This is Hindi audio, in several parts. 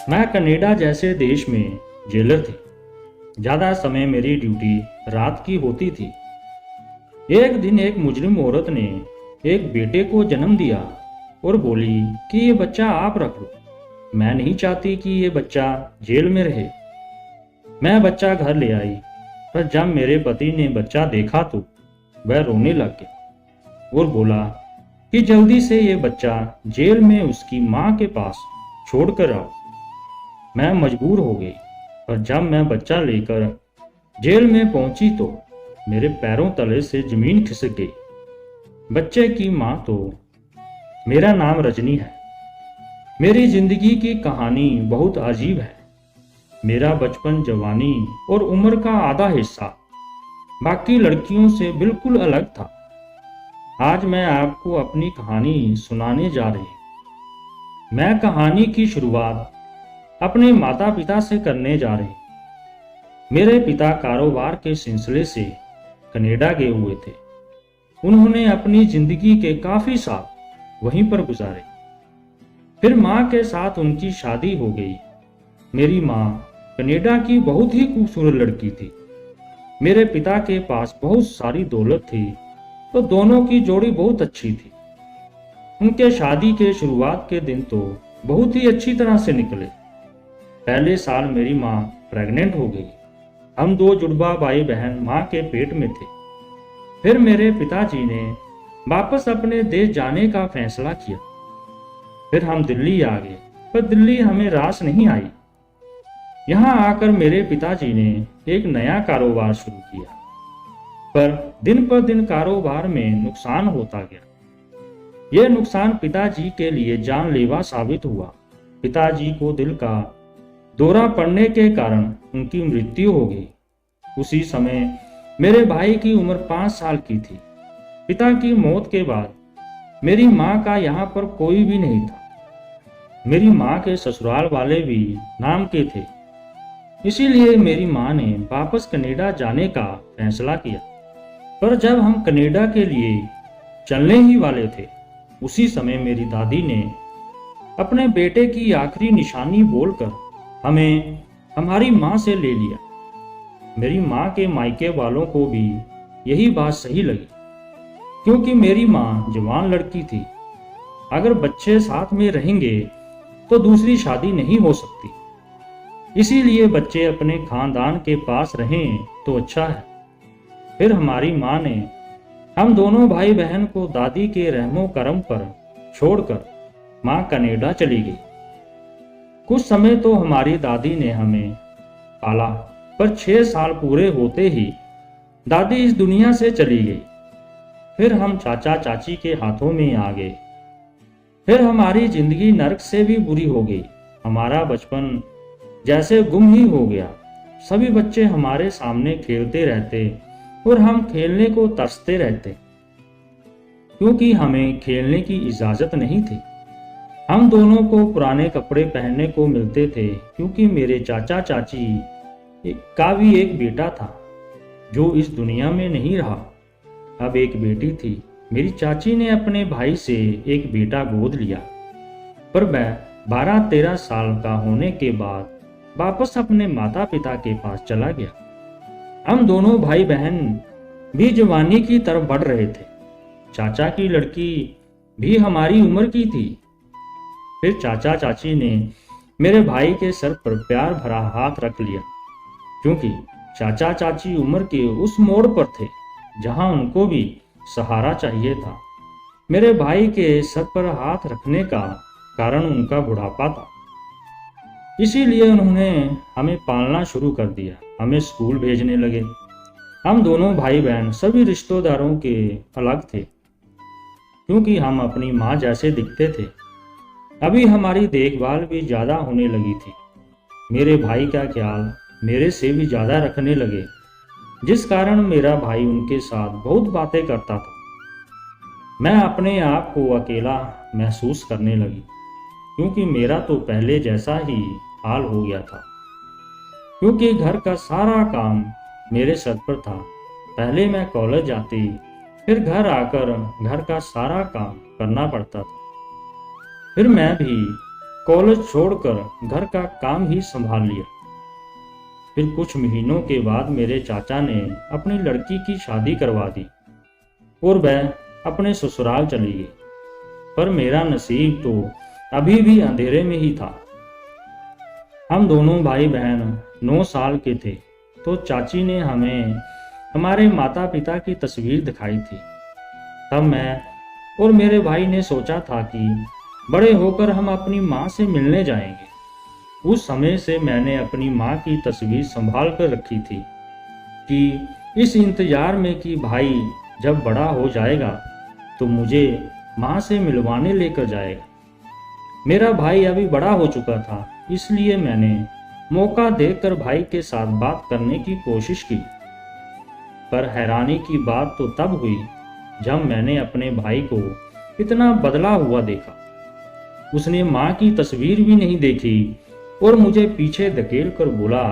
मैं कनाडा जैसे देश में जेलर थी। ज़्यादा समय मेरी ड्यूटी रात की होती थी। एक दिन एक मुजरिम औरत ने एक बेटे को जन्म दिया और बोली कि ये बच्चा आप रख लो, मैं नहीं चाहती कि ये बच्चा जेल में रहे। मैं बच्चा घर ले आई, पर जब मेरे पति ने बच्चा देखा तो वह रोने लग गया और बोला कि जल्दी से ये बच्चा जेल में उसकी माँ के पास छोड़कर आओ। मैं मजबूर हो गई, पर जब मैं बच्चा लेकर जेल में पहुंची तो मेरे पैरों तले से जमीन खिसक गई। बच्चे की माँ तो मेरा नाम रजनी है। मेरी जिंदगी की कहानी बहुत अजीब है। मेरा बचपन, जवानी और उम्र का आधा हिस्सा बाकी लड़कियों से बिल्कुल अलग था। आज मैं आपको अपनी कहानी सुनाने जा रही हूँ। मैं कहानी की शुरुआत अपने माता पिता से करने जा रही हूँ। मेरे पिता कारोबार के सिलसिले से कनाडा गए हुए थे। उन्होंने अपनी जिंदगी के काफी साल वहीं पर गुजारे। फिर माँ के साथ उनकी शादी हो गई। मेरी माँ कनाडा की बहुत ही खूबसूरत लड़की थी। मेरे पिता के पास बहुत सारी दौलत थी, तो दोनों की जोड़ी बहुत अच्छी थी। उनके शादी के शुरुआत के दिन तो बहुत ही अच्छी तरह से निकले। पहले साल मेरी माँ प्रेग्नेंट हो गई। हम दो जुड़वा भाई बहन माँ के पेट में थे। फिर मेरे पिताजी ने वापस अपने देश जाने का फैसला किया। फिर हम दिल्ली आ गए, पर दिल्ली हमें रास नहीं आई। यहाँ आकर मेरे पिताजी ने एक नया कारोबार शुरू किया, पर दिन पर दिन कारोबार में नुकसान होता गया। यह नुकसान पिताजी के लिए जानलेवा साबित हुआ। पिताजी को दिल का दौरा पड़ने के कारण उनकी मृत्यु हो गई। उसी समय मेरे भाई की उम्र 5 साल की थी। पिता की मौत के बाद मेरी माँ का यहाँ पर कोई भी नहीं था। मेरी माँ के ससुराल वाले भी नाम के थे। इसीलिए मेरी माँ ने वापस कनाडा जाने का फैसला किया। पर जब हम कनाडा के लिए चलने ही वाले थे, उसी समय मेरी दादी ने अपने बेटे की आखिरी निशानी बोलकर हमें हमारी माँ से ले लिया। मेरी माँ के मायके वालों को भी यही बात सही लगी, क्योंकि मेरी माँ जवान लड़की थी। अगर बच्चे साथ में रहेंगे तो दूसरी शादी नहीं हो सकती। इसीलिए बच्चे अपने खानदान के पास रहें तो अच्छा है। फिर हमारी माँ ने हम दोनों भाई बहन को दादी के रहमो करम पर छोड़कर माँ कनाडा चली गई। कुछ समय तो हमारी दादी ने हमें पाला, पर 6 साल पूरे होते ही दादी इस दुनिया से चली गई। फिर हम चाचा चाची के हाथों में आ गए। फिर हमारी जिंदगी नर्क से भी बुरी हो गई। हमारा बचपन जैसे गुम ही हो गया। सभी बच्चे हमारे सामने खेलते रहते और हम खेलने को तरसते रहते, क्योंकि हमें खेलने की इजाजत नहीं थी। हम दोनों को पुराने कपड़े पहनने को मिलते थे, क्योंकि मेरे चाचा चाची का भी एक बेटा था जो इस दुनिया में नहीं रहा। अब एक बेटी थी। मेरी चाची ने अपने भाई से एक बेटा गोद लिया, पर मैं 12-13 साल का होने के बाद वापस अपने माता पिता के पास चला गया। हम दोनों भाई बहन भी जवानी की तरफ बढ़ रहे थे। चाचा की लड़की भी हमारी उम्र की थी। फिर चाचा चाची ने मेरे भाई के सर पर प्यार भरा हाथ रख लिया, क्योंकि चाचा चाची उम्र के उस मोड़ पर थे जहां उनको भी सहारा चाहिए था। मेरे भाई के सर पर हाथ रखने का कारण उनका बुढ़ापा था। इसीलिए उन्होंने हमें पालना शुरू कर दिया। हमें स्कूल भेजने लगे। हम दोनों भाई बहन सभी रिश्तेदारों के अलग थे, क्योंकि हम अपनी माँ जैसे दिखते थे। अभी हमारी देखभाल भी ज़्यादा होने लगी थी। मेरे भाई का ख्याल मेरे से भी ज़्यादा रखने लगे, जिस कारण मेरा भाई उनके साथ बहुत बातें करता था। मैं अपने आप को अकेला महसूस करने लगी, क्योंकि मेरा तो पहले जैसा ही हाल हो गया था। क्योंकि घर का सारा काम मेरे सर पर था। पहले मैं कॉलेज जाती, फिर घर आकर घर का सारा काम करना पड़ता था। फिर मैं भी कॉलेज छोड़कर घर का काम ही संभाल लिया। फिर कुछ महीनों के बाद मेरे चाचा ने अपनी लड़की की शादी करवा दी और वह अपने ससुराल चली गई। पर मेरा नसीब तो अभी भी अंधेरे में ही था। हम दोनों भाई बहन 9 साल के थे तो चाची ने हमें हमारे माता पिता की तस्वीर दिखाई थी। तब मैं और मेरे भाई ने सोचा था कि बड़े होकर हम अपनी माँ से मिलने जाएंगे। उस समय से मैंने अपनी माँ की तस्वीर संभाल कर रखी थी कि इस इंतजार में कि भाई जब बड़ा हो जाएगा तो मुझे माँ से मिलवाने लेकर जाएगा। मेरा भाई अभी बड़ा हो चुका था, इसलिए मैंने मौका देखकर भाई के साथ बात करने की कोशिश की। पर हैरानी की बात तो तब हुई जब मैंने अपने भाई को इतना बदला हुआ देखा। उसने माँ की तस्वीर भी नहीं देखी और मुझे पीछे धकेल कर बोला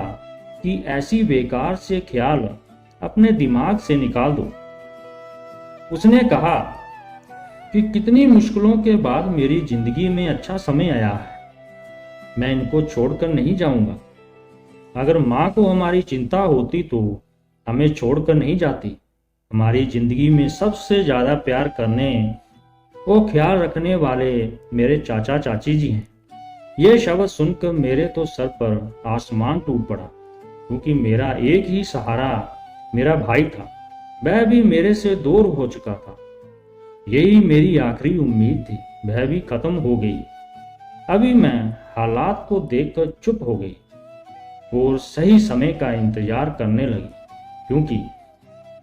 कि ऐसी बेकार से ख्याल अपने दिमाग से निकाल दो। उसने कहा कि कितनी मुश्किलों के बाद मेरी जिंदगी में अच्छा समय आया है, मैं इनको छोड़कर नहीं जाऊंगा। अगर माँ को हमारी चिंता होती तो हमें छोड़कर नहीं जाती। हमारी जिंदगी में सबसे ज्यादा प्यार करने और ख्याल रखने वाले मेरे चाचा चाची जी हैं। ये शब्द सुनकर मेरे तो सर पर आसमान टूट पड़ा, क्योंकि मेरा एक ही सहारा मेरा भाई था। वह भी मेरे से दूर हो चुका था। यही मेरी आखिरी उम्मीद थी, वह भी खत्म हो गई। अभी मैं हालात को देखकर चुप हो गई और सही समय का इंतजार करने लगी, क्योंकि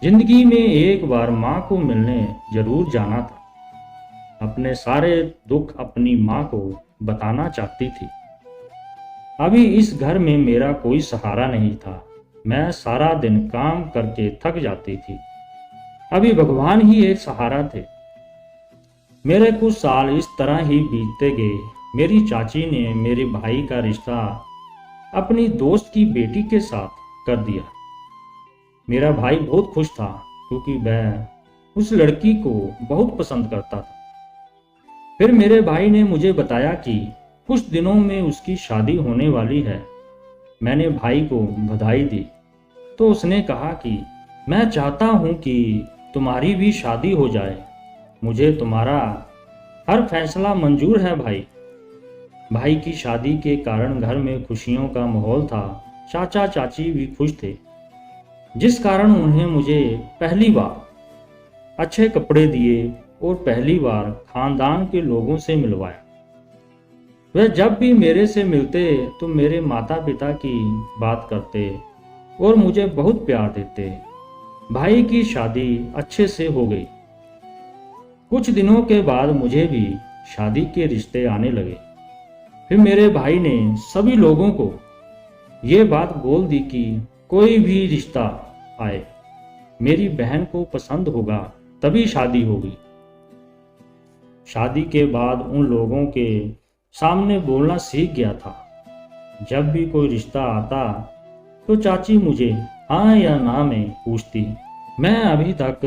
जिंदगी में एक बार माँ को मिलने जरूर जाना था। अपने सारे दुख अपनी माँ को बताना चाहती थी। अभी इस घर में मेरा कोई सहारा नहीं था। मैं सारा दिन काम करके थक जाती थी। अभी भगवान ही एक सहारा थे। मेरे कुछ साल इस तरह ही बीतते गए। मेरी चाची ने मेरे भाई का रिश्ता अपनी दोस्त की बेटी के साथ कर दिया। मेरा भाई बहुत खुश था, क्योंकि वह उस लड़की को बहुत पसंद करता था। फिर मेरे भाई ने मुझे बताया कि कुछ दिनों में उसकी शादी होने वाली है। मैंने भाई को बधाई दी तो उसने कहा कि मैं चाहता हूं कि तुम्हारी भी शादी हो जाए। मुझे तुम्हारा हर फैसला मंजूर है भाई। भाई की शादी के कारण घर में खुशियों का माहौल था। चाचा चाची भी खुश थे, जिस कारण उन्हें मुझे पहली बार अच्छे कपड़े दिए और पहली बार खानदान के लोगों से मिलवाया। वे जब भी मेरे से मिलते तो मेरे माता पिता की बात करते और मुझे बहुत प्यार देते। भाई की शादी अच्छे से हो गई। कुछ दिनों के बाद मुझे भी शादी के रिश्ते आने लगे। फिर मेरे भाई ने सभी लोगों को ये बात बोल दी कि कोई भी रिश्ता आए, मेरी बहन को पसंद होगा तभी शादी होगी। शादी के बाद उन लोगों के सामने बोलना सीख गया था। जब भी कोई रिश्ता आता तो चाची मुझे हाँ या ना में पूछती। मैं अभी तक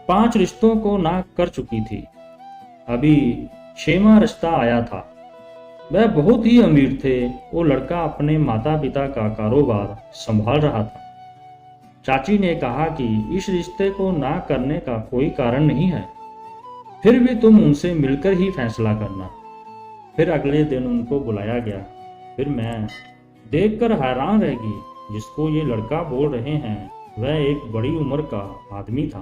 5 रिश्तों को ना कर चुकी थी। अभी 6वां रिश्ता आया था। वह बहुत ही अमीर थे। वो लड़का अपने माता पिता का कारोबार संभाल रहा था। चाची ने कहा कि इस रिश्ते को ना करने का कोई कारण नहीं है, फिर भी तुम उनसे मिलकर ही फैसला करना। फिर अगले दिन उनको बुलाया गया। फिर मैं देखकर हैरान रह गई। जिसको ये लड़का बोल रहे हैं वह एक बड़ी उम्र का आदमी था।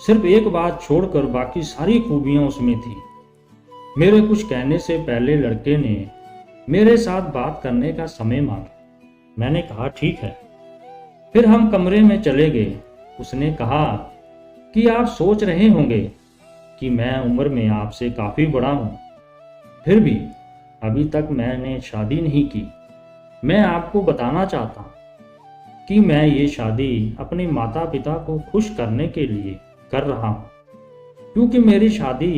सिर्फ एक बात छोड़कर बाकी सारी खूबियां उसमें थी। मेरे कुछ कहने से पहले लड़के ने मेरे साथ बात करने का समय मांगा। मैंने कहा ठीक है। फिर हम कमरे में चले गए। उसने कहा कि आप सोच रहे होंगे कि मैं उम्र में आपसे काफ़ी बड़ा हूँ, फिर भी अभी तक मैंने शादी नहीं की। मैं आपको बताना चाहता हूँ कि मैं ये शादी अपने माता पिता को खुश करने के लिए कर रहा हूँ, क्योंकि मेरी शादी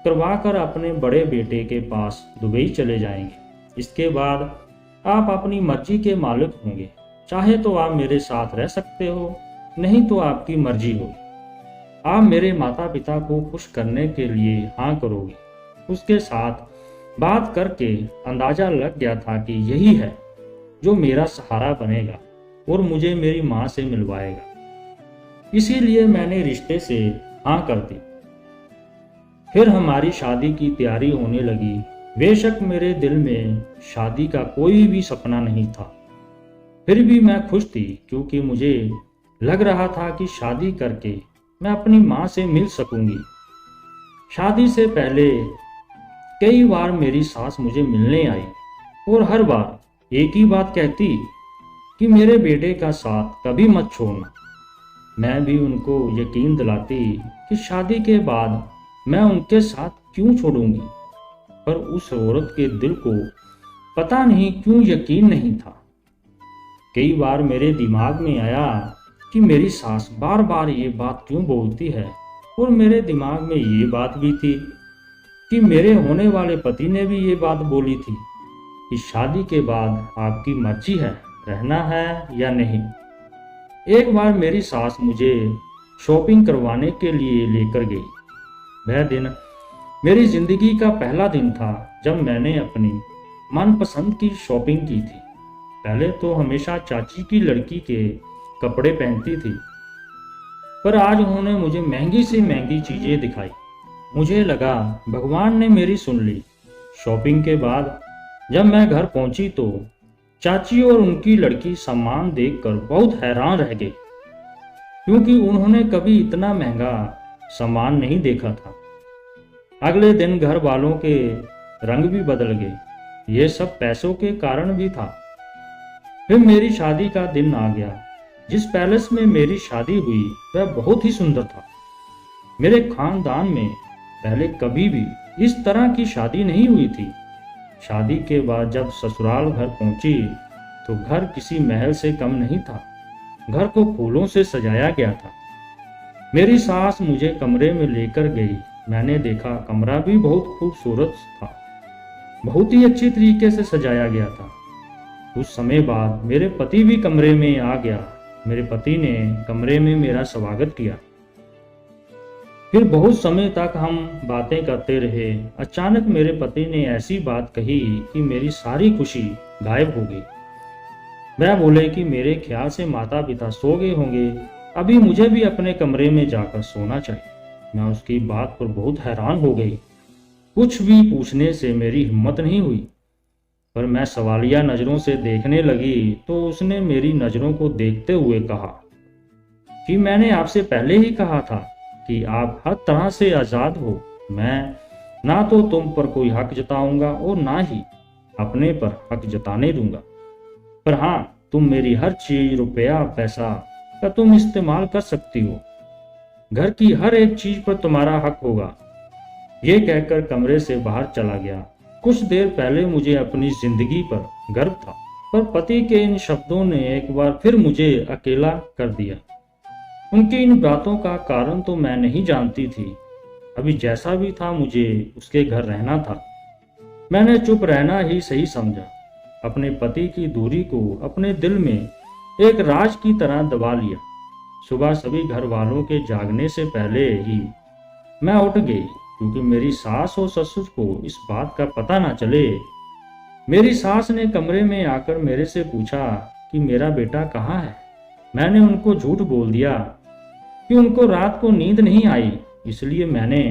करवा कर अपने बड़े बेटे के पास दुबई चले जाएंगे। इसके बाद आप अपनी मर्जी के मालिक होंगे। चाहे तो आप मेरे साथ रह सकते हो, नहीं तो आपकी मर्जी होगी। आप मेरे माता पिता को खुश करने के लिए हाँ करोगे। उसके साथ बात करके अंदाजा लग गया था कि यही है जो मेरा सहारा बनेगा और मुझे मेरी माँ से मिलवाएगा। इसीलिए मैंने रिश्ते से हाँ कर दी। फिर हमारी शादी की तैयारी होने लगी। बेशक मेरे दिल में शादी का कोई भी सपना नहीं था, फिर भी मैं खुश थी क्योंकि मुझे लग रहा था कि शादी करके मैं अपनी माँ से मिल सकूंगी। शादी से पहले कई बार मेरी सास मुझे मिलने आई और हर बार एक ही बात कहती कि मेरे बेटे का साथ कभी मत छोड़ना। मैं भी उनको यकीन दिलाती कि शादी के बाद मैं उनके साथ क्यों छोड़ूंगी, पर उस औरत के दिल को पता नहीं क्यों यकीन नहीं था। कई बार मेरे दिमाग में आया कि मेरी सास बार बार ये बात क्यों बोलती है, और मेरे दिमाग में ये बात भी थी कि मेरे होने वाले पति ने भी ये बात बोली थी कि शादी के बाद आपकी मर्जी है रहना है या नहीं। एक बार मेरी सास मुझे शॉपिंग करवाने के लिए लेकर गई। वह दिन मेरी जिंदगी का पहला दिन था जब मैंने अपनी मनपसंद की शॉपिंग की थी। पहले तो हमेशा चाची की लड़की के कपड़े पहनती थी, पर आज उन्होंने मुझे महंगी से महंगी चीजें दिखाई। मुझे लगा भगवान ने मेरी सुन ली। शॉपिंग के बाद जब मैं घर पहुंची तो चाची और उनकी लड़की सामान देखकर बहुत हैरान रह गई, क्योंकि उन्होंने कभी इतना महंगा सामान नहीं देखा था। अगले दिन घर वालों के रंग भी बदल गए। ये सब पैसों के कारण भी था। फिर मेरी शादी का दिन आ गया। जिस पैलेस में मेरी शादी हुई वह बहुत ही सुंदर था। मेरे खानदान में पहले कभी भी इस तरह की शादी नहीं हुई थी। शादी के बाद जब ससुराल घर पहुंची तो घर किसी महल से कम नहीं था। घर को फूलों से सजाया गया था। मेरी सास मुझे कमरे में लेकर गई। मैंने देखा कमरा भी बहुत खूबसूरत था, बहुत ही अच्छी तरीके से सजाया गया था। कुछ समय बाद मेरे पति भी कमरे में आ गया। मेरे पति ने कमरे में मेरा स्वागत किया। फिर बहुत समय तक हम बातें करते रहे। अचानक मेरे पति ने ऐसी बात कही कि मेरी सारी खुशी गायब हो गई। वह बोले कि मेरे ख्याल से माता पिता सो गए होंगे, अभी मुझे भी अपने कमरे में जाकर सोना चाहिए। मैं उसकी बात पर बहुत हैरान हो गई। कुछ भी पूछने से मेरी हिम्मत नहीं हुई, पर मैं सवालिया नजरों से देखने लगी तो उसने मेरी नजरों को देखते हुए कहा कि मैंने आपसे पहले ही कहा था कि आप हर तरह से आजाद हो। मैं ना तो तुम पर कोई हक जताऊंगा और ना ही अपने पर हक जताने दूंगा, पर हाँ तुम मेरी हर चीज, रुपया पैसा का तुम इस्तेमाल कर सकती हो। घर की हर एक चीज पर तुम्हारा हक होगा। ये कहकर कमरे से बाहर चला गया। कुछ देर पहले मुझे अपनी जिंदगी पर गर्व था, पर पति के इन शब्दों ने एक बार फिर मुझे अकेला कर दिया। उनकी इन बातों का कारण तो मैं नहीं जानती थी। अभी जैसा भी था मुझे उसके घर रहना था। मैंने चुप रहना ही सही समझा। अपने पति की दूरी को अपने दिल में एक राज की तरह दबा लिया। सुबह सभी घर वालों के जागने से पहले ही मैं उठ गई, क्योंकि मेरी सास और ससुर को इस बात का पता ना चले। मेरी सास ने कमरे में आकर मेरे से पूछा कि मेरा बेटा कहाँ है। मैंने उनको झूठ बोल दिया कि उनको रात को नींद नहीं आई, इसलिए मैंने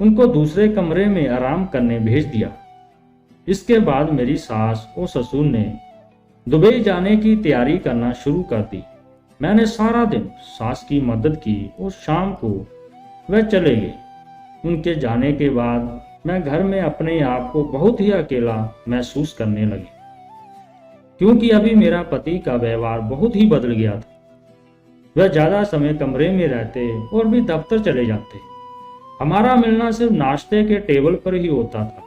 उनको दूसरे कमरे में आराम करने भेज दिया। इसके बाद मेरी सास और ससुर ने दुबई जाने की तैयारी करना शुरू कर दी। मैंने सारा दिन सास की मदद की और शाम को वह चले गए। उनके जाने के बाद मैं घर में अपने आप को बहुत ही अकेला महसूस करने लगी, क्योंकि अभी मेरा पति का व्यवहार बहुत ही बदल गया था। वह ज्यादा समय कमरे में रहते और भी दफ्तर चले जाते। हमारा मिलना सिर्फ नाश्ते के टेबल पर ही होता था।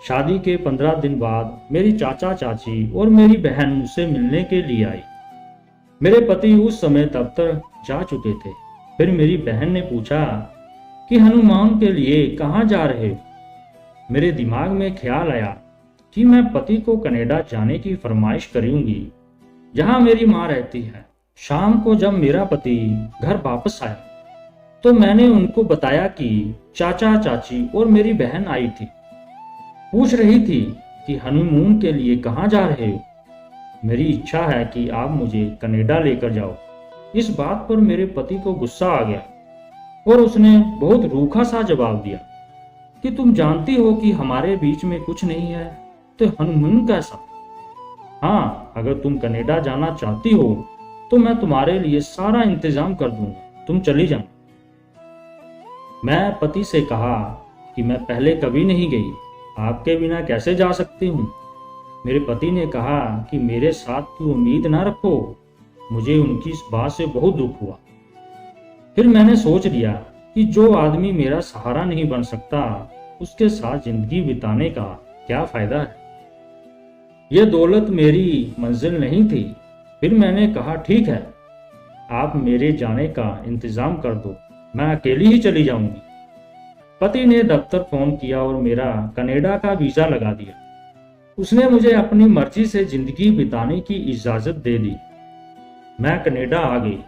शादी के 15 दिन बाद मेरी चाचा चाची और मेरी बहन मुझसे मिलने के लिए आई। मेरे पति उस समय दफ्तर जा चुके थे। फिर मेरी बहन ने पूछा कि हनुमान के लिए कहाँ जा रहे हो। मेरे दिमाग में ख्याल आया कि मैं पति को कनाडा जाने की फरमाइश करूंगी, जहां मेरी माँ रहती है। शाम को जब मेरा पति घर वापस आया तो मैंने उनको बताया कि चाचा चाची और मेरी बहन आई थी। पूछ रही थी कि हनीमून के लिए कहाँ जा रहे हो। मेरी इच्छा है कि आप मुझे कनाडा लेकर जाओ। इस बात पर मेरे पति को गुस्सा आ गया और उसने बहुत रूखा सा जवाब दिया कि तुम जानती हो कि हमारे बीच में कुछ नहीं है, तो हनीमून कैसा। हाँ, अगर तुम कनाडा जाना चाहती हो तो मैं तुम्हारे लिए सारा इंतजाम कर दूंगा, तुम चली जाना। मैं पति से कहा कि मैं पहले कभी नहीं गई, आपके बिना कैसे जा सकती हूँ। मेरे पति ने कहा कि मेरे साथ की उम्मीद ना रखो। मुझे उनकी इस बात से बहुत दुख हुआ। फिर मैंने सोच लिया कि जो आदमी मेरा सहारा नहीं बन सकता, उसके साथ जिंदगी बिताने का क्या फायदा है। यह दौलत मेरी मंजिल नहीं थी। फिर मैंने कहा ठीक है, आप मेरे जाने का इंतजाम कर दो, मैं अकेली ही चली जाऊंगी। पति ने दफ्तर फोन किया और मेरा कनाडा का वीजा लगा दिया। उसने मुझे अपनी मर्जी से जिंदगी बिताने की इजाजत दे दी। मैं कनाडा आ गई।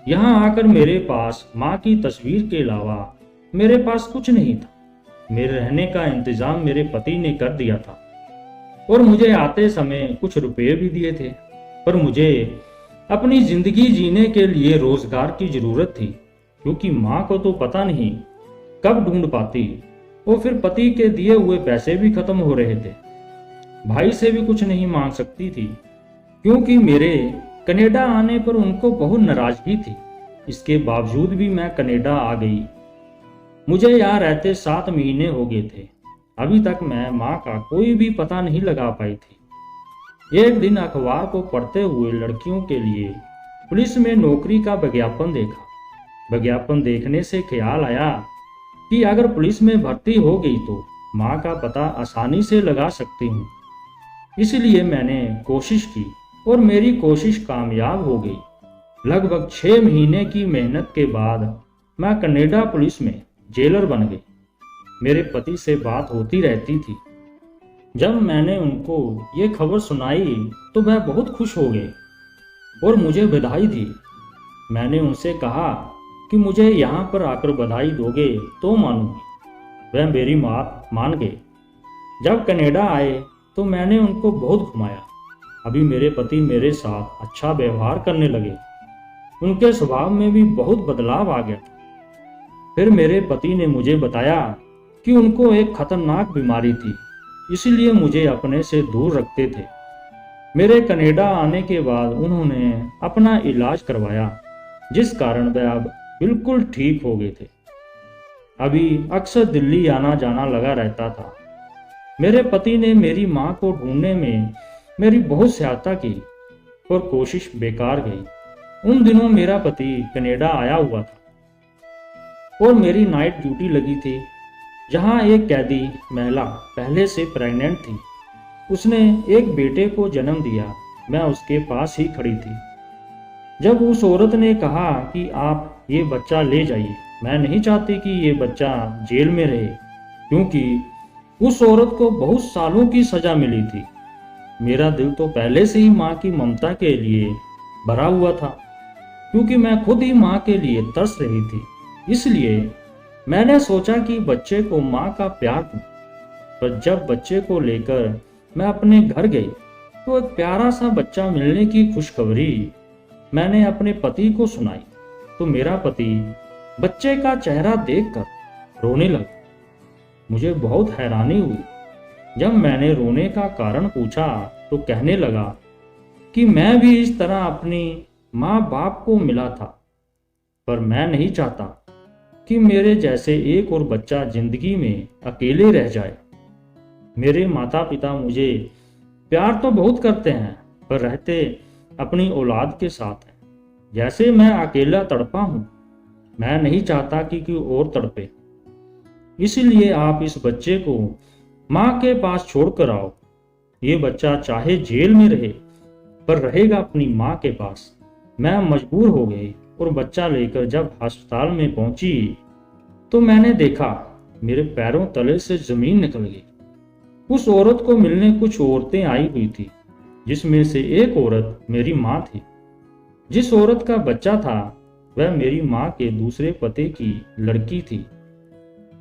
यहाँ आकर मेरे पास माँ की तस्वीर के अलावा मेरे पास कुछ नहीं था। मेरे रहने का इंतजाम मेरे पति ने कर दिया था और मुझे आते समय कुछ रुपए भी दिए थे, पर मुझे अपनी जिंदगी जीने के लिए रोजगार की जरूरत थी, क्योंकि माँ को तो पता नहीं कब ढूंढ पाती और फिर पति के दिए हुए पैसे भी खत्म हो रहे थे। भाई से भी कुछ नहीं मांग सकती थी, क्योंकि मेरे कनाडा आने पर उनको बहुत नाराजगी थी। इसके बावजूद भी मैं कनाडा आ गई। मुझे यहाँ रहते 7 महीने हो गए थे। अभी तक मैं माँ का कोई भी पता नहीं लगा पाई थी। एक दिन अखबार को पढ़ते हुए लड़कियों के लिए पुलिस में नौकरी का विज्ञापन देखा। विज्ञापन देखने से ख्याल आया कि अगर पुलिस में भर्ती हो गई तो माँ का पता आसानी से लगा सकती हूँ। इसलिए मैंने कोशिश की और मेरी कोशिश कामयाब हो गई। लगभग 6 महीने की मेहनत के बाद मैं कनाडा पुलिस में जेलर बन गई। मेरे पति से बात होती रहती थी। जब मैंने उनको ये खबर सुनाई तो वह बहुत खुश हो गए और मुझे बधाई दी। मैंने उनसे कहा कि मुझे यहाँ पर आकर बधाई दोगे तो मानूंगी। वह मेरी बात मान गए। जब कनाडा आए तो मैंने उनको बहुत घुमाया। अभी मेरे पति मेरे साथ अच्छा व्यवहार करने लगे। उनके स्वभाव में भी बहुत बदलाव आ गया। फिर मेरे पति ने मुझे बताया कि उनको एक खतरनाक बीमारी थी, इसीलिए मुझे अपने से दूर रखते थे। मेरे कनाडा आने के बाद उन्होंने अपना इलाज करवाया, जिस कारण वह अब बिल्कुल ठीक हो गए थे। अभी अक्सर दिल्ली आना जाना लगा रहता था। मेरे पति ने मेरी माँ को ढूंढने में मेरी बहुत सहायता की और कोशिश बेकार गई। उन दिनों मेरा पति कनाडा आया हुआ था और मेरी नाइट ड्यूटी लगी थी, जहाँ एक कैदी महिला पहले से प्रेग्नेंट थी। उसने एक बेटे को जन्म दिया। मैं उसके पास ही खड़ी थी। जब उस औरत ने कहा कि आप ये बच्चा ले जाइए, मैं नहीं चाहती कि ये बच्चा जेल में रहे, क्योंकि उस औरत को बहुत सालों की सजा मिली थी। मेरा दिल तो पहले से ही माँ की ममता के लिए भरा हुआ था, क्योंकि मैं खुद ही माँ के लिए तरस रही थी। इसलिए मैंने सोचा कि बच्चे को माँ का प्यार दूं। पर जब बच्चे को लेकर मैं अपने घर गई तो एक प्यारा सा बच्चा मिलने की खुशखबरी मैंने अपने पति को सुनाई, तो मेरा पति बच्चे का चेहरा देखकर रोने लगा। मुझे बहुत हैरानी हुई। जब मैंने रोने का कारण पूछा तो कहने लगा कि मैं भी इस तरह अपनी माँ बाप को मिला था, पर मैं नहीं चाहता कि मेरे जैसे एक और बच्चा जिंदगी में अकेले रह जाए। मेरे माता पिता मुझे प्यार तो बहुत करते हैं, पर रहते अपनी औलाद के साथ हैं। जैसे मैं अकेला तड़पा हूँ, मैं नहीं चाहता कि कोई और तड़पे। इसीलिए आप इस बच्चे को माँ के पास छोड़कर आओ। ये बच्चा चाहे जेल में रहे, पर रहेगा अपनी माँ के पास। मैं मजबूर हो गई और बच्चा लेकर जब अस्पताल में पहुंची तो मैंने देखा मेरे पैरों तले से जमीन निकल गई। उस औरत को मिलने कुछ औरतें आई हुई थी, जिसमें से एक औरत मेरी माँ थी। जिस औरत का बच्चा था वह मेरी माँ के दूसरे पति की लड़की थी।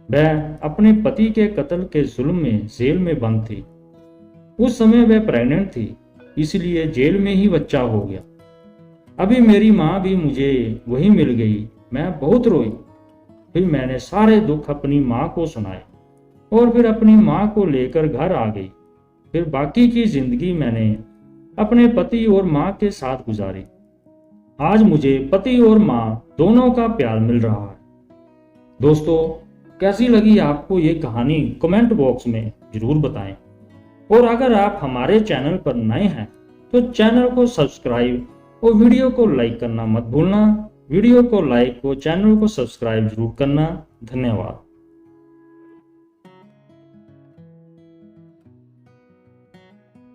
वह अपने पति के कत्ल के जुल्म में जेल में बंद थी। उस समय वह प्रेग्नेंट थी, इसलिए जेल में ही बच्चा हो गया। अभी मेरी माँ भी मुझे वही मिल गई। मैं बहुत रोई। फिर मैंने सारे दुख अपनी माँ को सुनाए और फिर अपनी माँ को लेकर घर आ गई। फिर बाकी की जिंदगी मैंने अपने पति और माँ के साथ गुजारी। आज मुझे पति और माँ दोनों का प्यार मिल रहा है। दोस्तों, कैसी लगी आपको ये कहानी कमेंट बॉक्स में जरूर बताएं। और अगर आप हमारे चैनल पर नए हैं तो चैनल को सब्सक्राइब और वीडियो को लाइक करना मत भूलना। वीडियो को लाइक और चैनल को सब्सक्राइब जरूर करना। धन्यवाद।